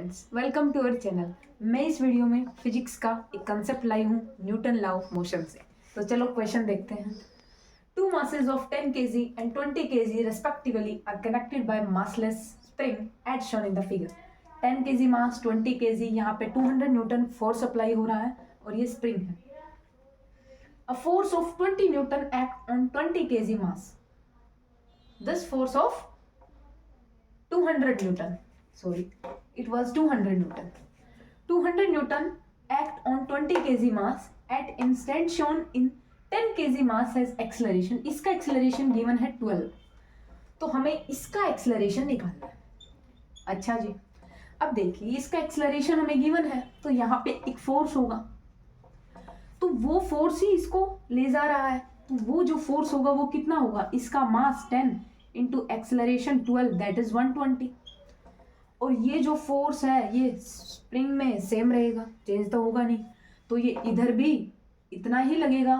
Friends, welcome to our channel. मैं इस video में फिजिक्स का एक कंसेप्ट लाई हूँ न्यूटन लॉ ऑफ मोशन से। तो चलो क्वेश्चन देखते हैं। Two masses of 10 kg and 20 kg respectively are connected by massless spring as shown in the figure। 10 kg mass 20 kg, यहाँ पे 200 न्यूटन फोर्स अप्लाई हो रहा है और ये स्प्रिंग है। A force of 20 Newton act on 20 kg mass। This force of 200 Newton, sorry, it was 200 Newton. 200 Newton act on 20 kg mass at instant shown in 10 kg mass has acceleration। इसका acceleration given है 12। तो हमें इसका acceleration निकालना है। अच्छा जी, अब देखिए इसका acceleration हमें given है, तो यहाँ पे एक force होगा, तो वो force ही इसको ले जा रहा है। तो वो जो force होगा वो कितना होगा, इसका mass 10 into acceleration 12 that is 120। और ये जो फोर्स है ये स्प्रिंग में सेम रहेगा, चेंज तो होगा नहीं, तो ये इधर भी इतना ही लगेगा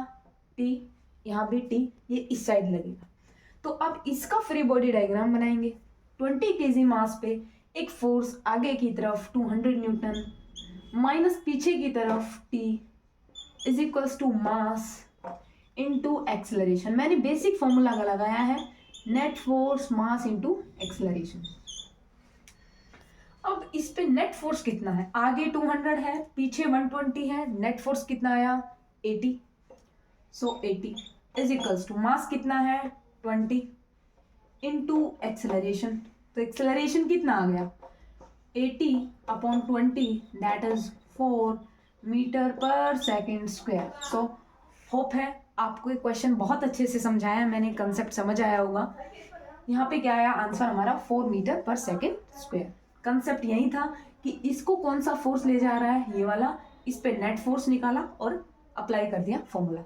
टी, यहाँ भी टी, ये इस साइड लगेगा। तो अब इसका फ्री बॉडी डायग्राम बनाएंगे। 20 kg मास पे एक फोर्स आगे की तरफ 200 न्यूटन माइनस पीछे की तरफ T is equals to mass into acceleration. मैंने बेसिक फॉर्मूला लगाया है, net force mass into acceleration. अब इस पे नेट फोर्स कितना है, आगे 200 है पीछे 120 है, नेट फोर्स कितना आया 80। सो 80 इज इक्वल्स टू मास कितना है 20 इंटू एक्सेलरेशन। तो एक्सेलरेशन कितना आ गया 80 अपॉन 20 दैट इज 4 मीटर पर सेकेंड स्क्वायर। सो होप है आपको ये क्वेश्चन बहुत अच्छे से समझाया, मैंने कंसेप्ट समझ आया होगा। यहाँ पे क्या आया आंसर हमारा 4 मीटर पर सेकेंड स्क्वायर। कंसेप्ट यही था कि इसको कौन सा फोर्स ले जा रहा है, ये वाला, इस पे नेट फोर्स निकाला और अप्लाई कर दिया फॉर्मूला।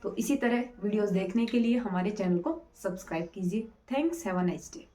तो इसी तरह वीडियोस देखने के लिए हमारे चैनल को सब्सक्राइब कीजिए। Thanks, have a nice day.